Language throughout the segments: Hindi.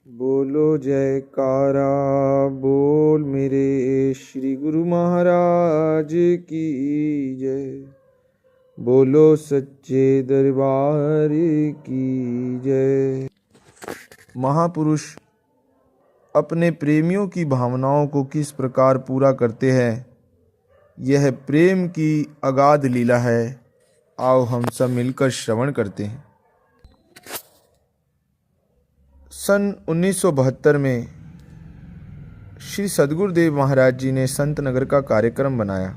बोलो जयकारा बोल मेरे श्री गुरु महाराज की जय। बोलो सच्चे दरबार की जय। महापुरुष अपने प्रेमियों की भावनाओं को किस प्रकार पूरा करते हैं, यह प्रेम की अगाध लीला है। आओ हम सब मिलकर श्रवण करते हैं। सन 1972 में श्री सद्गुरुदेव महाराज जी ने संत नगर का कार्यक्रम बनाया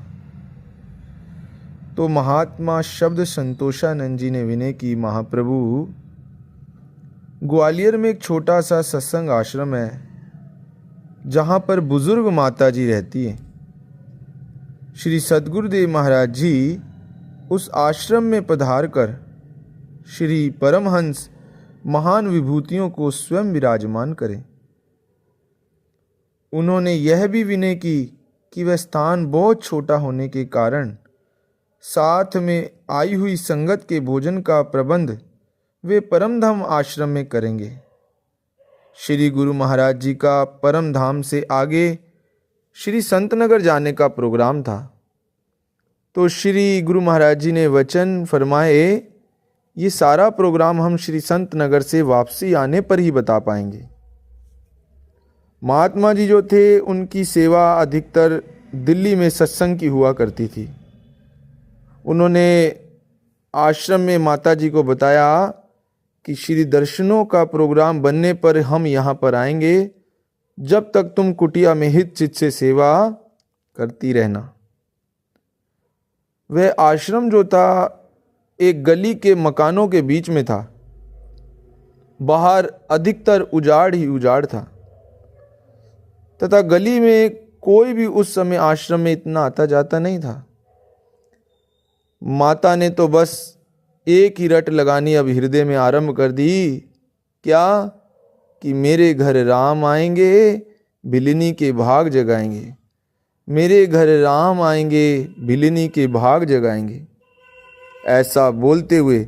तो महात्मा शब्द संतोषानंद जी ने विनय की, महाप्रभु ग्वालियर में एक छोटा सा सत्संग आश्रम है जहाँ पर बुजुर्ग माता जी रहती हैं। श्री सद्गुरुदेव महाराज जी उस आश्रम में पधार कर श्री परमहंस महान विभूतियों को स्वयं विराजमान करें। उन्होंने यह भी विनय की कि वह स्थान बहुत छोटा होने के कारण साथ में आई हुई संगत के भोजन का प्रबंध वे परमधाम आश्रम में करेंगे। श्री गुरु महाराज जी का परमधाम से आगे श्री संतनगर जाने का प्रोग्राम था, तो श्री गुरु महाराज जी ने वचन फरमाए ये सारा प्रोग्राम हम श्री संत नगर से वापसी आने पर ही बता पाएंगे। महात्मा जी जो थे उनकी सेवा अधिकतर दिल्ली में सत्संग की हुआ करती थी। उन्होंने आश्रम में माता जी को बताया कि श्री दर्शनों का प्रोग्राम बनने पर हम यहाँ पर आएंगे, जब तक तुम कुटिया में हित चित से सेवा करती रहना। वह आश्रम जो था एक गली के मकानों के बीच में था। बाहर अधिकतर उजाड़ ही उजाड़ था तथा गली में कोई भी उस समय आश्रम में इतना आता जाता नहीं था। माता ने तो बस एक ही रट लगानी अब हृदय में आरंभ कर दी, क्या कि मेरे घर राम आएंगे भिलिनी के भाग जगाएंगे, मेरे घर राम आएंगे भिलिनी के भाग जगाएंगे। ऐसा बोलते हुए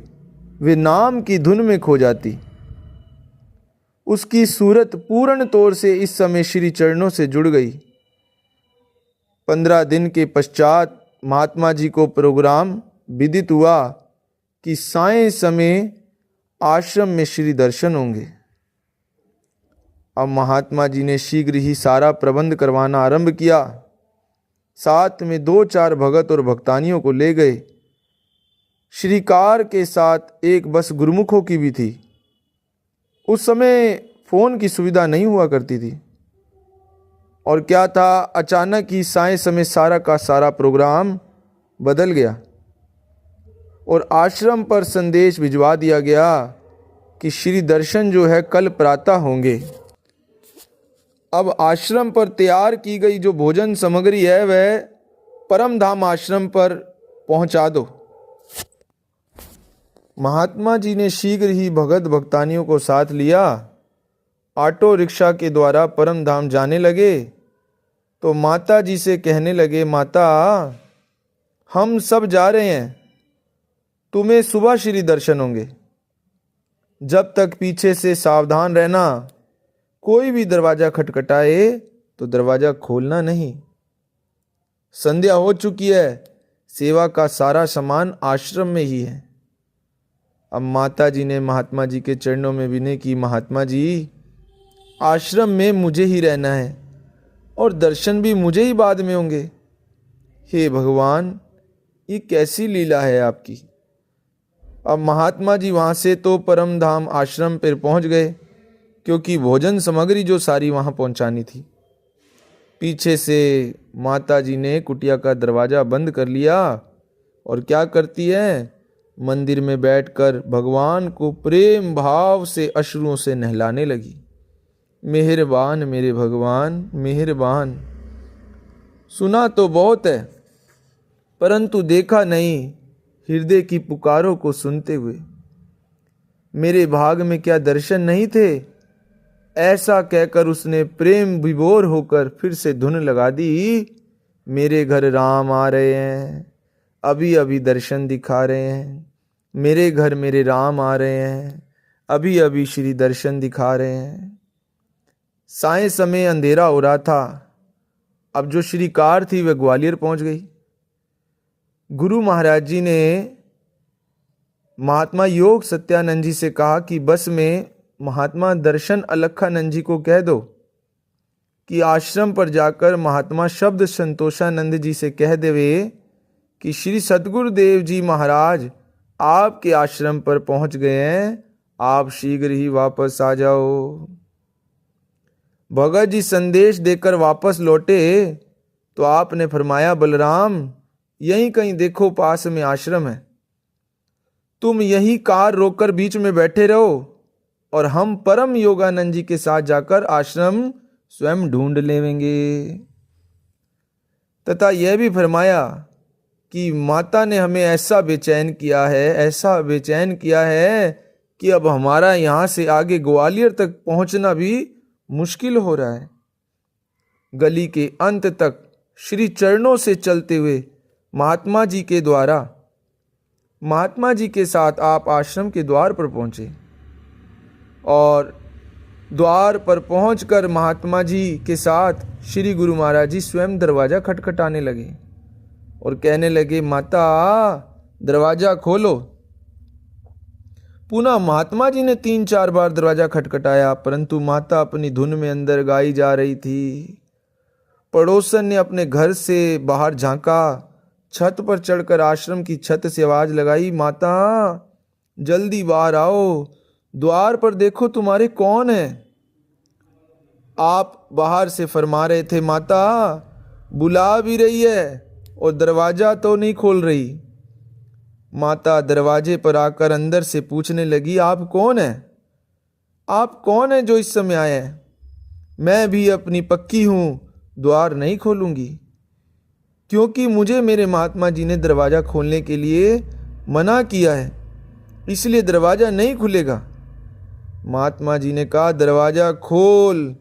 वे नाम की धुन में खो जाती। उसकी सूरत पूर्ण तौर से इस समय श्री चरणों से जुड़ गई। 15 दिन के पश्चात महात्मा जी को प्रोग्राम विदित हुआ कि सायं समय आश्रम में श्री दर्शन होंगे। अब महात्मा जी ने शीघ्र ही सारा प्रबंध करवाना आरंभ किया। साथ में 2-4 भगत और भक्तानियों को ले गए। श्रीकार के साथ एक बस गुरुमुखों की भी थी। उस समय फोन की सुविधा नहीं हुआ करती थी और क्या था, अचानक ही साय समय सारा का सारा प्रोग्राम बदल गया और आश्रम पर संदेश भिजवा दिया गया कि श्री दर्शन जो है कल प्रातः होंगे। अब आश्रम पर तैयार की गई जो भोजन सामग्री है वह परमधाम आश्रम पर पहुंचा दो। महात्मा जी ने शीघ्र ही भगत भक्तानियों को साथ लिया। ऑटो रिक्शा के द्वारा परमधाम जाने लगे तो माता जी से कहने लगे, माता हम सब जा रहे हैं, तुम्हें सुबह श्री दर्शन होंगे। जब तक पीछे से सावधान रहना, कोई भी दरवाजा खटखटाए तो दरवाजा खोलना नहीं। संध्या हो चुकी है, सेवा का सारा सामान आश्रम में ही है। अब माता जी ने महात्मा जी के चरणों में विनय की, महात्मा जी आश्रम में मुझे ही रहना है और दर्शन भी मुझे ही बाद में होंगे। हे भगवान, ये कैसी लीला है आपकी। अब महात्मा जी वहाँ से तो परमधाम आश्रम पर पहुँच गए, क्योंकि भोजन सामग्री जो सारी वहाँ पहुँचानी थी। पीछे से माता जी ने कुटिया का दरवाज़ा बंद कर लिया और क्या करती है, मंदिर में बैठकर भगवान को प्रेम भाव से अश्रुओं से नहलाने लगी। मेहरबान मेरे भगवान मेहरबान। सुना तो बहुत है परंतु देखा नहीं हृदय की पुकारों को सुनते हुए। मेरे भाग में क्या दर्शन नहीं थे? ऐसा कहकर उसने प्रेम विभोर होकर फिर से धुन लगा दी, मेरे घर राम आ रहे हैं, अभी अभी दर्शन दिखा रहे हैं, मेरे घर मेरे राम आ रहे हैं, अभी अभी श्री दर्शन दिखा रहे हैं। साय समय अंधेरा हो रहा था। अब जो श्री कार थी वह ग्वालियर पहुंच गई। गुरु महाराज जी ने महात्मा योग सत्यानंद जी से कहा कि बस में महात्मा दर्शन अलखानंद जी को कह दो कि आश्रम पर जाकर महात्मा शब्द संतोषानंद जी से कह देवे कि श्री सद्गुरुदेव जी महाराज आपके आश्रम पर पहुंच गए हैं, आप शीघ्र ही वापस आ जाओ। भगत जी संदेश देकर वापस लौटे तो आपने फरमाया, बलराम यहीं कहीं देखो पास में आश्रम है, तुम यही कार रोककर बीच में बैठे रहो और हम परम योगानंद जी के साथ जाकर आश्रम स्वयं ढूंढ लेंगे। तथा यह भी फरमाया कि माता ने हमें ऐसा बेचैन किया है कि अब हमारा यहाँ से आगे ग्वालियर तक पहुँचना भी मुश्किल हो रहा है। गली के अंत तक श्री चरणों से चलते हुए महात्मा जी के साथ आप आश्रम के द्वार पर पहुँचे और द्वार पर पहुंचकर महात्मा जी के साथ श्री गुरु महाराज जी स्वयं दरवाज़ा खटखटाने लगे और कहने लगे, माता दरवाज़ा खोलो। पुनः महात्मा जी ने 3-4 बार दरवाज़ा खटखटाया, परंतु माता अपनी धुन में अंदर गाई जा रही थी। पड़ोसन ने अपने घर से बाहर झांका, छत पर चढ़कर आश्रम की छत से आवाज़ लगाई, माता जल्दी बाहर आओ, द्वार पर देखो तुम्हारे कौन है। आप बाहर से फरमा रहे थे, माता बुला भी रही है और दरवाज़ा तो नहीं खोल रही। माता दरवाजे पर आकर अंदर से पूछने लगी, आप कौन हैं? आप कौन हैं जो इस समय आए हैं? मैं भी अपनी पक्की हूँ, द्वार नहीं खोलूँगी, क्योंकि मुझे मेरे महात्मा जी ने दरवाज़ा खोलने के लिए मना किया है, इसलिए दरवाज़ा नहीं खुलेगा। महात्मा जी ने कहा, दरवाज़ा खोल,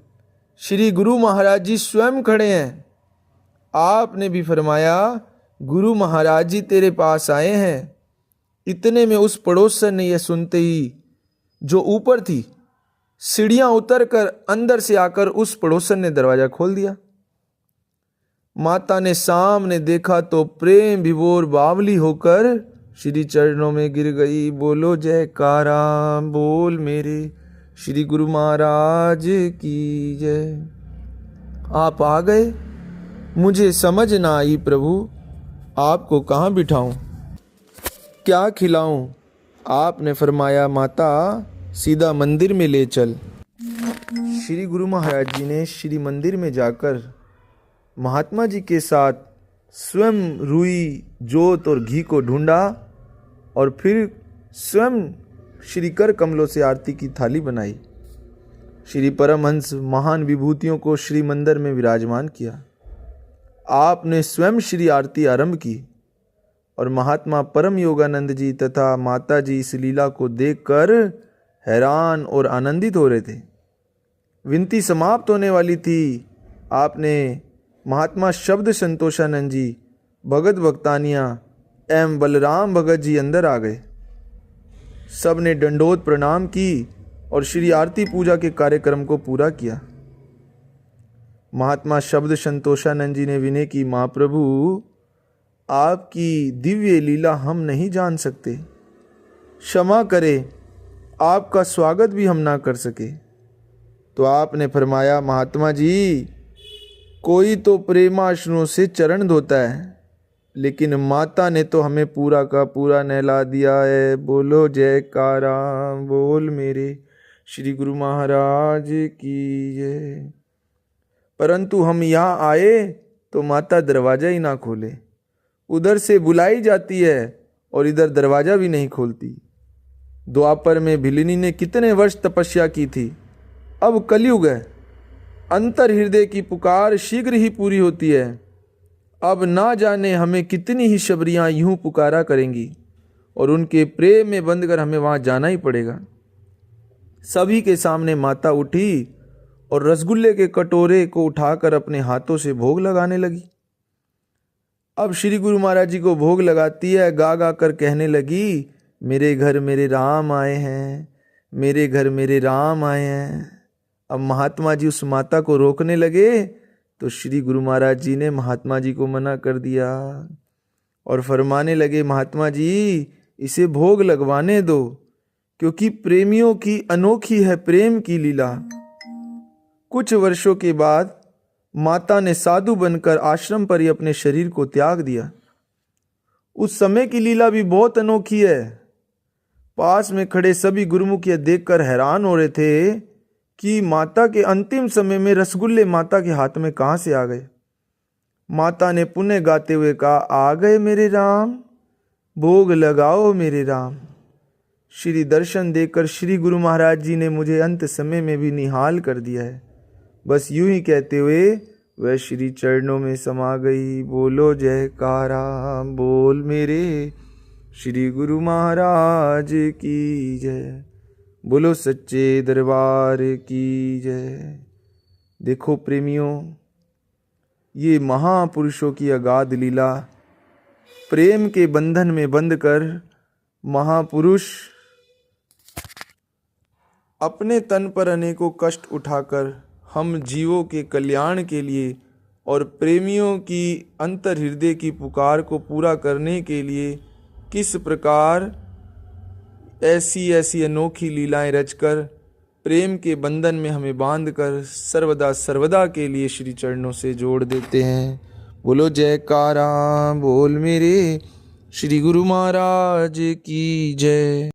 श्री गुरु महाराज जी स्वयं खड़े हैं। आपने भी फरमाया, गुरु महाराज जी तेरे पास आए हैं। इतने में उस पड़ोसन ने यह सुनते ही, जो ऊपर थी, सीढ़ियाँ उतर कर अंदर से आकर उस पड़ोसन ने दरवाज़ा खोल दिया। माता ने सामने देखा तो प्रेम विभोर बावली होकर श्री चरणों में गिर गई। बोलो जयकारा बोल मेरे श्री गुरु महाराज की जय। आप आ गए, मुझे समझ ना आई प्रभु, आपको कहाँ बिठाऊं, क्या खिलाऊं। आपने फरमाया, माता सीधा मंदिर में ले चल। श्री गुरु महाराज जी ने श्री मंदिर में जाकर महात्मा जी के साथ स्वयं रुई, जोत और घी को ढूंढा और फिर स्वयं श्री कर कमलों से आरती की थाली बनाई। श्री परमहंस महान विभूतियों को श्री मंदिर में विराजमान किया। आपने स्वयं श्री आरती आरंभ की और महात्मा परम योगानंद जी तथा माता जी इस लीला को देखकर हैरान और आनंदित हो रहे थे। विनती समाप्त होने वाली थी। आपने महात्मा शब्द संतोषानंद जी, भगत भक्तानिया एवं बलराम भगत जी अंदर आ गए। सब ने दंडोत प्रणाम की और श्री आरती पूजा के कार्यक्रम को पूरा किया। महात्मा शब्द संतोषानंद जी ने विनय की, महाप्रभु आपकी दिव्य लीला हम नहीं जान सकते, क्षमा करें, आपका स्वागत भी हम ना कर सके। तो आपने फरमाया, महात्मा जी कोई तो प्रेमाश्रुओं से चरण धोता है, लेकिन माता ने तो हमें पूरा का पूरा नहला दिया है। बोलो जयकारा बोल मेरे श्री गुरु महाराज की जय। परंतु हम यहाँ आए तो माता दरवाज़ा ही ना खोले, उधर से बुलाई जाती है और इधर दरवाज़ा भी नहीं खोलती। द्वापर में भिलिनी ने कितने वर्ष तपस्या की थी, अब कलयुग है, अंतर हृदय की पुकार शीघ्र ही पूरी होती है। अब ना जाने हमें कितनी ही शबरियाँ यूं पुकारा करेंगी और उनके प्रेम में बंधकर हमें वहाँ जाना ही पड़ेगा। सभी के सामने माता उठी और रसगुल्ले के कटोरे को उठाकर अपने हाथों से भोग लगाने लगी। अब श्री गुरु महाराज जी को भोग लगाती है, गा गा कर कहने लगी, मेरे घर मेरे राम आए हैं, मेरे घर मेरे राम आए हैं। अब महात्मा जी उस माता को रोकने लगे तो श्री गुरु महाराज जी ने महात्मा जी को मना कर दिया और फरमाने लगे, महात्मा जी इसे भोग लगवाने दो, क्योंकि प्रेमियों की अनोखी है प्रेम की लीला। कुछ वर्षों के बाद माता ने साधु बनकर आश्रम पर ही अपने शरीर को त्याग दिया। उस समय की लीला भी बहुत अनोखी है। पास में खड़े सभी गुरुमुख यह देखकर हैरान हो रहे थे कि माता के अंतिम समय में रसगुल्ले माता के हाथ में कहां से आ गए। माता ने पुनः गाते हुए कहा, आ गए मेरे राम, भोग लगाओ मेरे राम। श्री दर्शन देकर श्री गुरु महाराज जी ने मुझे अंत समय में भी निहाल कर दिया है। बस यूं ही कहते हुए वह श्री चरणों में समा गई। बोलो जयकारा बोल मेरे श्री गुरु महाराज की जय, बोलो सच्चे दरबार की जय। देखो प्रेमियों, ये महापुरुषों की अगाध लीला, प्रेम के बंधन में बंधकर महापुरुष अपने तन पर अनेकों कष्ट उठाकर हम जीवों के कल्याण के लिए और प्रेमियों की अंतर हृदय की पुकार को पूरा करने के लिए किस प्रकार ऐसी ऐसी अनोखी लीलाएं रचकर प्रेम के बंधन में हमें बांधकर सर्वदा सर्वदा के लिए श्री चरणों से जोड़ देते हैं। बोलो जयकारा बोल मेरे श्री गुरु महाराज की जय।